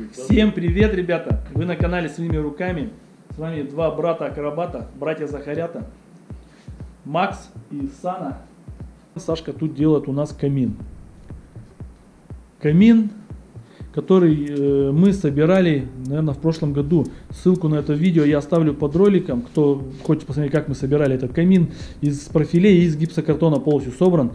Всем привет, ребята! Вы на канале Своими руками. С вами два брата-акробата, братья Захарята, Макс и Сана. Сашка тут делает у нас камин. Камин, который мы собирали, наверное, в прошлом году. Ссылку на это видео я оставлю под роликом. Кто хочет посмотреть, как мы собирали этот камин. Из профилей и из гипсокартона полностью собран.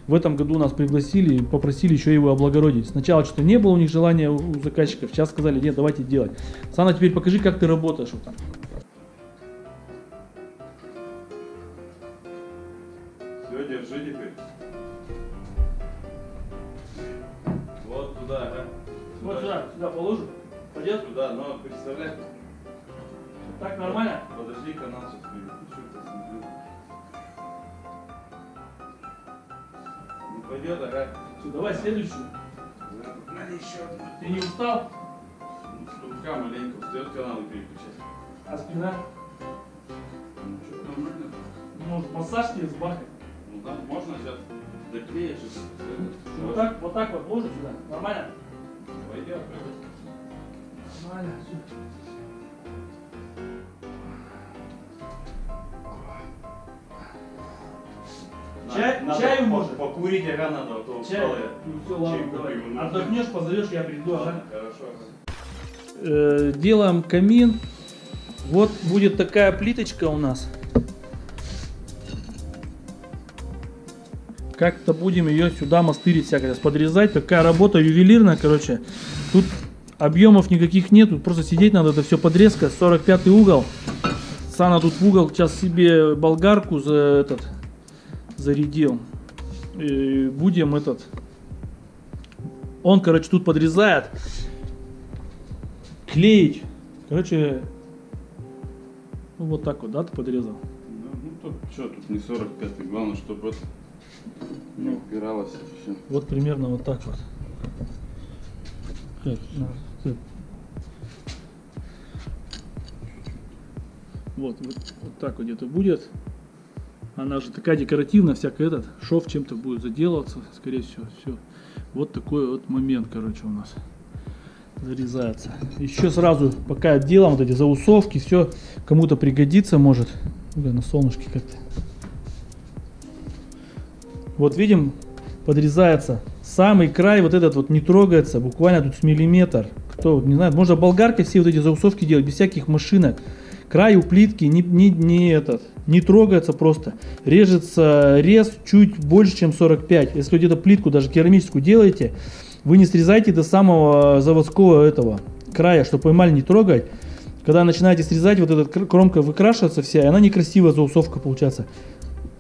В этом году нас пригласили, попросили еще его облагородить. Сначала что-то не было у них желания у заказчиков, сейчас сказали, нет, давайте делать. Сана, теперь покажи, как ты работаешь вот там. Все, держи теперь. Вот туда, ага. Вот сюда положу. Пойдет? Туда, но представляй. Так нормально? Подожди, канал сейчас переключу, посмотрю. Не пойдет, ага. Все, давай следующую. Надо еще одну. Ты не устал? Рука маленько встает, каналы переключать. А спина? Ну что, нормально? Может, массаж тебе с бахой? Ну да, можно сейчас доклеишь. Вот так вот ложу сюда. Нормально? Пойдет. Нормально, все. Чаю может? Покурить, ага, надо, а то устал я. Ну все, ладно, давай. Отдохнешь, позовешь, я приду, ага. Хорошо. Делаем камин. Вот будет такая плиточка у нас. Как-то будем ее сюда мастырить всякое, подрезать. Такая работа ювелирная, короче. Тут объемов никаких нет, тут просто сидеть надо, это все подрезка. 45-й угол. Сана тут в угол сейчас себе болгарку зарядил. И будем он, короче, тут подрезает. Клеить. Короче, ну, вот так вот, да, ты подрезал? Ну, тут что, тут не 45-й, главное, чтобы это не упиралось и все. Вот примерно вот так вот. Вот так вот где-то будет. Она же такая декоративная, всякая шов чем-то будет заделываться, скорее всего, все. Вот такой вот момент, короче, у нас зарезается. Еще сразу, пока делаем вот эти заусовки, все кому-то пригодится, может. На солнышке как-то. Вот видим, подрезается. Самый край вот этот вот не трогается, буквально тут с миллиметр. Кто не знает, можно болгаркой все вот эти заусовки делать, без всяких машинок. Край у плитки не трогается просто. Режется рез чуть больше, чем 45. Если где-то плитку, даже керамическую делаете, вы не срезайте до самого заводского края, чтобы эмаль не трогать. Когда начинаете срезать, вот эта кромка выкрашивается вся, и она некрасивая заусовка получается.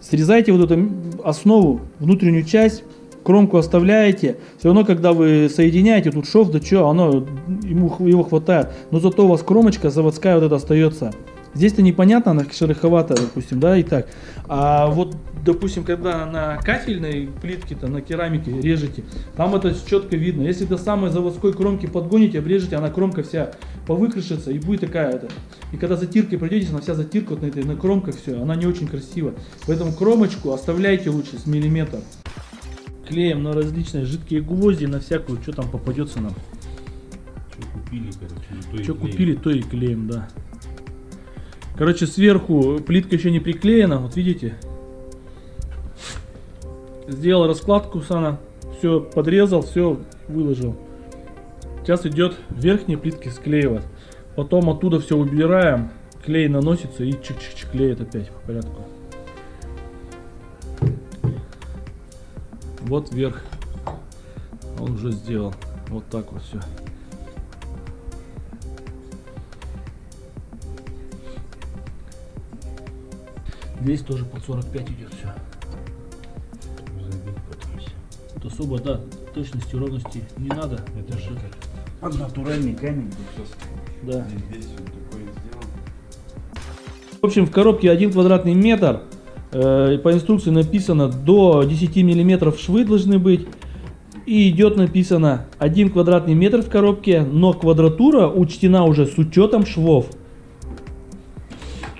Срезайте вот эту основу, внутреннюю часть, кромку оставляете. Все равно, когда вы соединяете тут шов, да что, его хватает. Но зато у вас кромочка заводская вот эта остается. Здесь-то непонятно, она шероховатая, допустим, да, и так. А вот, допустим, когда на кафельной плитке-то, на керамике режете, там это четко видно. Если до самой заводской кромки подгоните, обрежете, она кромка вся повыкрашится и будет такая И когда затиркой пройдетесь, она вся затирка вот на кромках все, она не очень красива. Поэтому кромочку оставляйте лучше с миллиметр. Клеим на различные жидкие гвозди, на всякую, что там попадется нам. Что купили, короче, что купили, то и клеим, да. Короче, сверху плитка еще не приклеена, вот видите. Сделал раскладку, Сана, все подрезал, все выложил. Сейчас идет верхние плитки склеивать. Потом оттуда все убираем, клей наносится и чик-чик-чик клеит опять по порядку. Вот вверх он уже сделал. Вот так вот все. Здесь тоже под 45 идет все. Тут особо, да, точности, ровности не надо. Это же как натуральный камень. Да. Здесь он такой сделан. В общем, в коробке 1 квадратный метр. По инструкции написано до 10 миллиметров швы должны быть. И идет написано 1 квадратный метр в коробке, но квадратура учтена уже с учетом швов.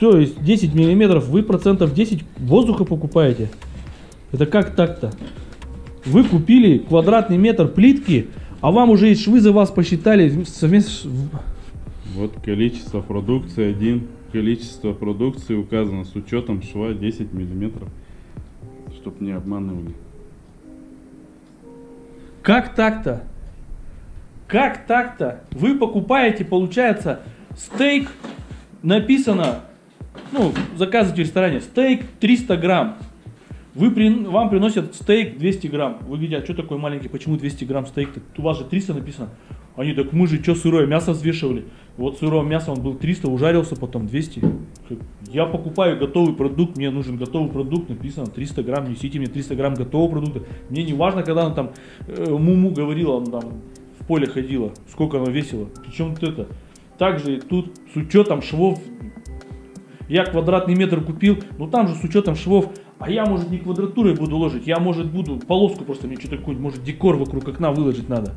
То есть 10 миллиметров вы процентов 10 воздуха покупаете. Это как так-то? Вы купили квадратный метр плитки, а вам уже и швы за вас посчитали совместно. Вот количество продукции 1. Количество продукции указано с учетом шва 10 миллиметров. Чтоб не обманывали. Как так-то? Как так-то? Вы покупаете, получается, стейк, написано, ну, заказываете в ресторане, стейк 300 грамм. Вам приносят стейк 200 грамм. Вы говорите, а что такой маленький, почему 200 грамм стейк-то? У вас же 300 написано. Они, так мы же что, сырое мясо взвешивали? Вот сырое мясо, он был 300, ужарился, потом 200. Я покупаю готовый продукт, мне нужен готовый продукт, написано 300 грамм, несите мне 300 грамм готового продукта. Мне не важно, когда она там муму говорила, она там в поле ходила, сколько она весила. Причем вот это. Также тут с учетом швов, я квадратный метр купил, но там же с учетом швов. А я, может, не квадратурой буду ложить, я, может, буду полоску просто, мне что-то какой-нибудь, может, декор вокруг окна выложить надо.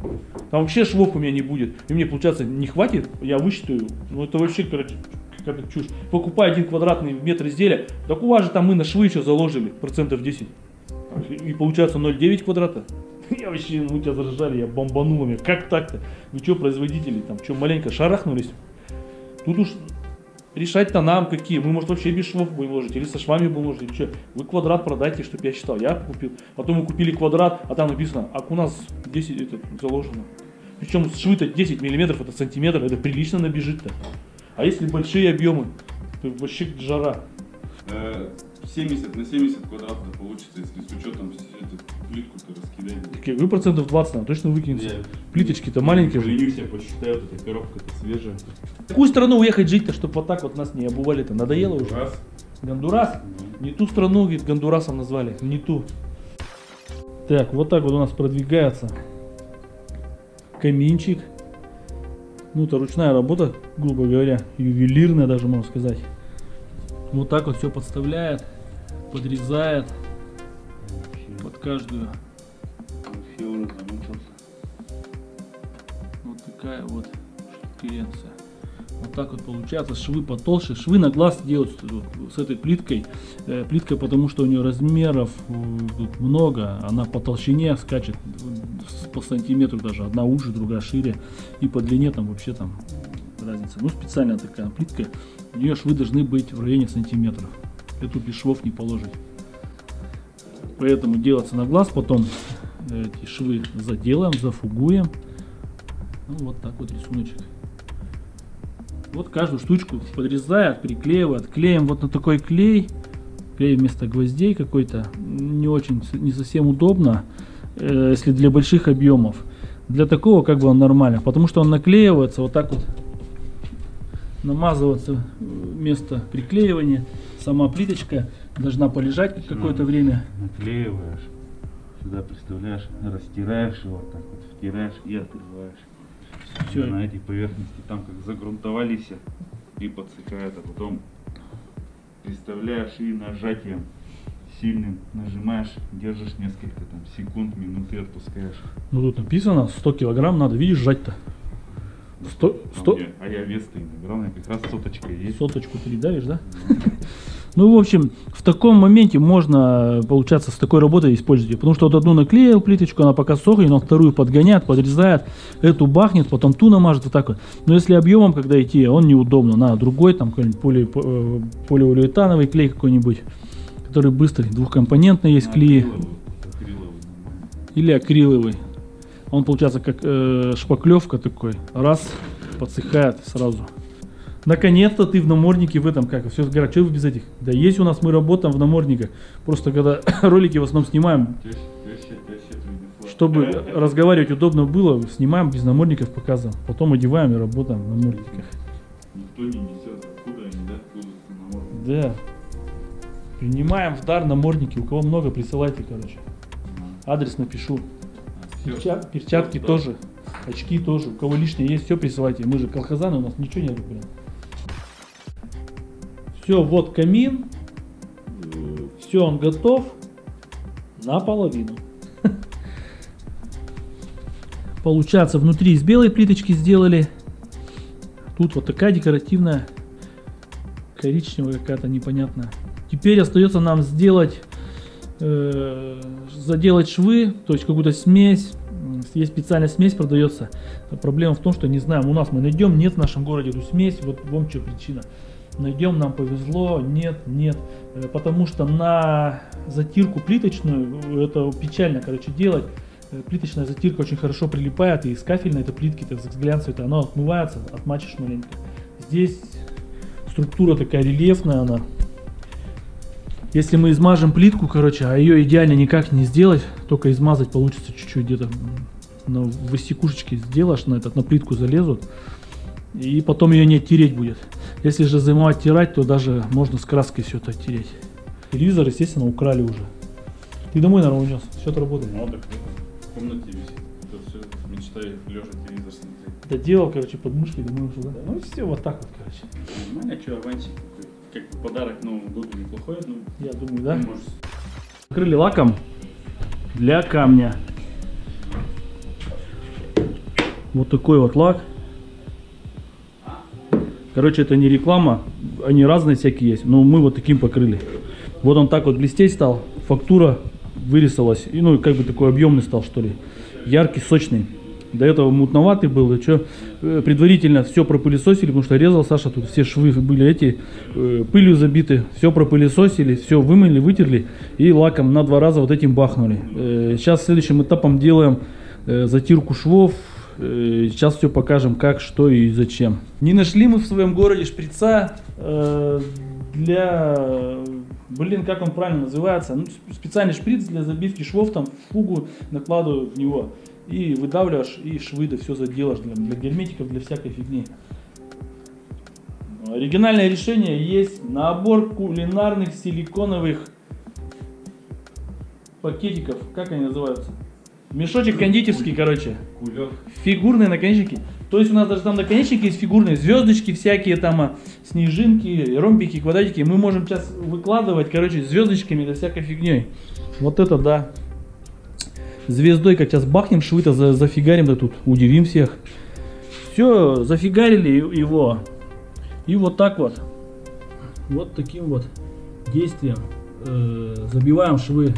Там вообще швов у меня не будет. И мне, получается, не хватит, я высчитаю. Ну, это вообще, короче, какая-то чушь. Покупай 1 квадратный метр изделия, так у вас же там мы на швы еще заложили, процентов 10. И получается 0,9 квадрата. Я вообще, мы тебя заражали, я бомбанула меня. Как так-то? Вы что, производители, там, что, маленько шарахнулись? Тут уж... Решать-то нам какие. Мы, может, вообще без швов будем ложить, или со швами будем ложить, или что. Вы квадрат продайте, чтобы я считал. Я купил. Потом мы купили квадрат, а там написано, а у нас 10 это заложено. Причем швы-то 10 миллиметров, это сантиметр, это прилично набежит-то. А если большие объемы, то вообще жара. 70 на 70 квадратов получится, если с учетом плитку-то раскидать. Вы процентов 20 нам точно выкинете. Плиточки-то маленькие же. Ленюсь, я посчитаю, вот эта коробка-то свежая. В какую страну уехать жить-то, чтобы вот так вот нас не обували-то? Надоело уже? Раз. Гондурас? Не ту страну, говорит, Гондурасом назвали. Не ту. Так, вот так вот у нас продвигается каминчик. Ну, это ручная работа, грубо говоря, ювелирная даже, можно сказать. Вот так вот все подставляет, подрезает под каждую. Вот такая вот штукенция. Вот так вот получается, швы потолще. Швы на глаз делают с этой плиткой. Плитка, потому что у нее размеров тут много. Она по толщине скачет по сантиметру даже. Одна уже, другая шире. И по длине там вообще там разница. Ну, специальная такая плитка. У нее швы должны быть в районе сантиметров. Эту без швов не положить. Поэтому делается на глаз. Потом эти швы заделаем, зафугуем. Ну, вот так вот рисуночек. Вот каждую штучку подрезает, приклеивает. Клеим вот на такой клей. Клей вместо гвоздей какой-то. Не очень, не совсем удобно, если для больших объемов. Для такого как бы он нормально. Потому что он наклеивается вот так вот. Намазываться место приклеивания. Сама плиточка должна полежать какое-то время. Наклеиваешь. Сюда представляешь, растираешь его, так вот втираешь и открываешь. Все на этой поверхности, там как загрунтовались и подсыхает, а потом представляешь и нажатием сильным нажимаешь, держишь несколько там секунд, минуты, отпускаешь. Ну тут написано 100 килограмм надо, видишь, сжать-то. 100. А я вес-то иногда, как раз соточка есть. Соточку передавишь, да? Ну, в общем, в таком моменте можно, получаться, с такой работой использовать ее. Потому что вот одну наклеил плиточку, она пока сохнет, он вторую подгоняет, подрезает, эту бахнет, потом ту намажет, вот так вот. Но если объемом, когда идти, он неудобно. Надо другой, там, какой-нибудь полиуретановый клей какой-нибудь, который быстрый, двухкомпонентный есть клей. Или акриловый. Он получается как шпаклевка такой. Раз, подсыхает сразу. Наконец-то ты в наморднике в этом, как, все говорят, что вы без этих? Да есть у нас, мы работаем в намордниках. Просто когда ролики в основном снимаем, чтобы разговаривать удобно было, снимаем без намордников, показываем. Потом одеваем и работаем в намордниках. Никто не несет, откуда они, да? Откуда намордник. Да. Принимаем в дар намордники. У кого много, присылайте, короче. Адрес напишу. Перчатки тоже. Очки тоже. У кого лишнее есть, все присылайте. Мы же колхозаны, у нас ничего нет, блин. Все, вот камин. Все, он готов. Наполовину. Получается, внутри из белой плиточки сделали. Тут вот такая декоративная, коричневая какая-то непонятная. Теперь остается нам сделать, заделать швы, то есть какую-то смесь. Есть специальная смесь, продается. Проблема в том, что не знаем, у нас мы найдем, нет в нашем городе эту смесь. Вот вам что причина. Найдем, нам повезло, нет. Потому что на затирку плиточную, это печально, короче, делать. Плиточная затирка очень хорошо прилипает, и с кафельной этой плитки, с глянцевой, она отмывается, отмачишь маленько. Здесь структура такая рельефная, она. Если мы измажем плитку, короче, а ее идеально никак не сделать, только измазать получится чуть-чуть, где-то на высекушечке сделаешь, на плитку залезут, и потом ее не оттереть будет. Если же зимой оттирать, то даже можно с краской все это оттереть. Телевизор, естественно, украли уже. Ты домой, наверное, унес, все это работает. Ну, так в комнате висит. Это все мечтаю лежа телевизор смотреть. Доделал, короче, под мышкой, думаю, что да. Ну и все, вот так вот, короче. Нормально, что, авансик такой, как подарок Новому году неплохой, ну. Я думаю, да. Может. Покрыли лаком для камня. Вот такой вот лак. Короче, это не реклама, они разные всякие есть, но мы вот таким покрыли. Вот он так вот блестеть стал, фактура вырисовалась, и ну как бы такой объемный стал, что ли, яркий, сочный. До этого мутноватый был, и что, предварительно все пропылесосили, потому что резал Саша, тут все швы были эти, пылью забиты, все пропылесосили, все вымыли, вытерли и лаком на 2 раза вот этим бахнули. Сейчас следующим этапом делаем затирку швов. Сейчас все покажем, как, что и зачем. Не нашли мы в своем городе шприца для... Блин, как он правильно называется? Ну, специальный шприц для забивки швов, там фугу накладываю в него. И выдавливаешь, и швы, да все заделаешь для герметиков, для всякой фигни. Оригинальное решение есть. Набор кулинарных силиконовых пакетиков. Как они называются? Мешочек кондитерский, короче. Кулек. Фигурные наконечники. То есть у нас даже там наконечники есть фигурные, звездочки всякие, там снежинки, ромбики, квадратики. Мы можем сейчас выкладывать, короче, звездочками, да всякой фигней. Вот это да. Звездой, как сейчас бахнем, швы-то зафигарим, да тут удивим всех. Все, зафигарили его. И вот так вот. Вот таким вот действием забиваем швы.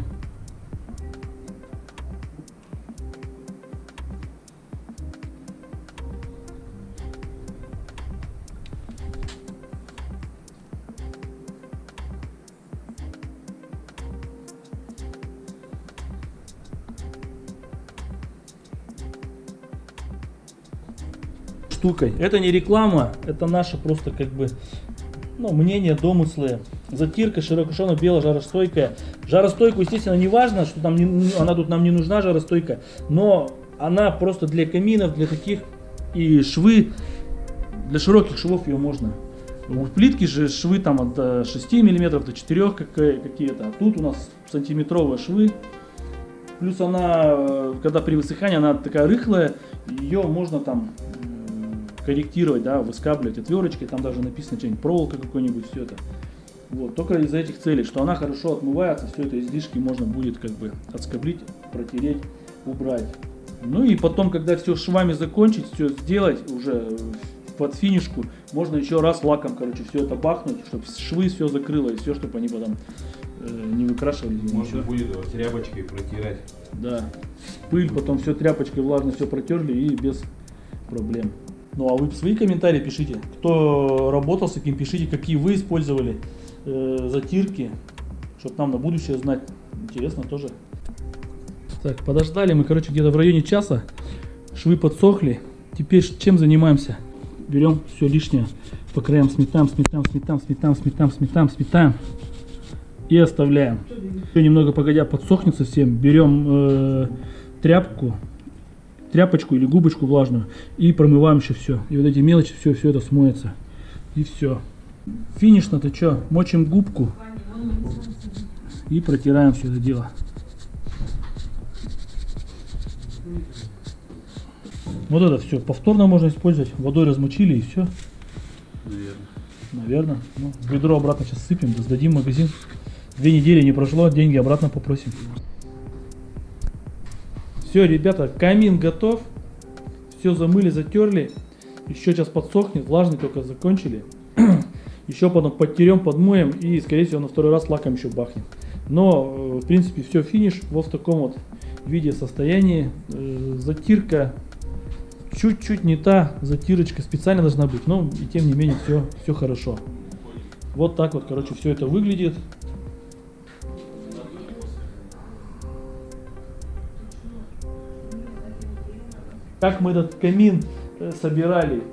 Штукой. Это не реклама, это наше просто как бы, ну, мнение, домыслы. Затирка широкошерстная, белая, жаростойкая. Жаростойку, естественно, не важно, что там она тут нам не нужна, жаростойкая, но она просто для каминов, для таких, и швы, для широких швов ее можно. В плитке же швы там от 6 мм до 4 какие-то, а тут у нас сантиметровые швы. Плюс она, когда при высыхании, она такая рыхлая, ее можно там корректировать, да, выскабливать отверточкой, там даже написано что-нибудь, проволока какой-нибудь, все это. Вот, только из-за этих целей, что она хорошо отмывается, все это излишки можно будет как бы отскоблить, протереть, убрать. Ну и потом, когда все швами закончить, все сделать уже под финишку, можно еще раз лаком, короче, все это бахнуть, чтобы швы все закрыло и все, чтобы они потом не выкрашивались. Можно будет его тряпочкой протирать. Да, пыль, потом все тряпочкой влажно все протерли и без проблем. Ну а вы свои комментарии пишите, кто работал с этим, пишите, какие вы использовали затирки, чтобы нам на будущее знать. Интересно тоже. Так, подождали мы, короче, где-то в районе часа, швы подсохли. Теперь чем занимаемся? Берем все лишнее, по краям сметаем и оставляем. Все немного погодя подсохнет совсем, берем тряпочку или губочку влажную и промываем еще все. И вот эти мелочи, все это смоется. И все. Финишно-то что? Мочим губку И протираем все это дело. Вот это все повторно можно использовать. Водой размочили и все. Наверное. Ну, ведро обратно сейчас сыпем, да сдадим в магазин. 2 недели не прошло, деньги обратно попросим. Все, ребята, камин готов. Все замыли, затерли. Еще сейчас подсохнет, влажный только закончили. Еще потом подтерем, подмоем и, скорее всего, на второй раз лаком еще бахнем. Но, в принципе, все, финиш вот в таком вот виде состоянии. Затирка чуть-чуть не та затирочка специально должна быть, но и тем не менее все хорошо. Вот так вот, короче, все это выглядит. Как мы этот камин собирали,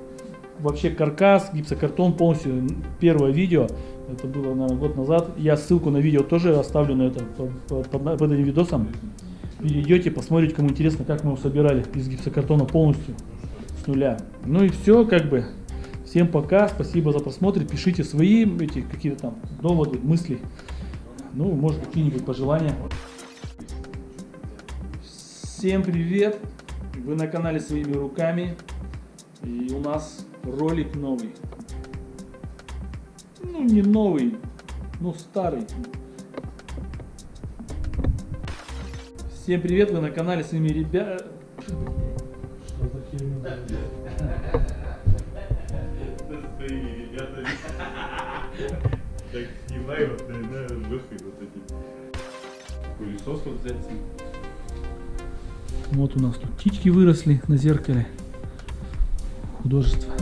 вообще каркас, гипсокартон полностью, первое видео, это было, наверное, год назад. Я ссылку на видео тоже оставлю на это под этим видосом. Перейдете, посмотрите, кому интересно, как мы его собирали из гипсокартона полностью с нуля. Ну и все, как бы. Всем пока, спасибо за просмотр. Пишите свои эти какие-то там доводы, мысли. Ну, может, какие-нибудь пожелания. Всем привет! Вы на канале Своими Руками. И у нас ролик новый. Ну, не новый, но старый. Всем привет, вы на канале Своими Ребятами. Что за херня? Своими ребятами. Так снимай вот, выход вот эти. Пылесос вот взять. Вот у нас тут птички выросли на зеркале. Художество.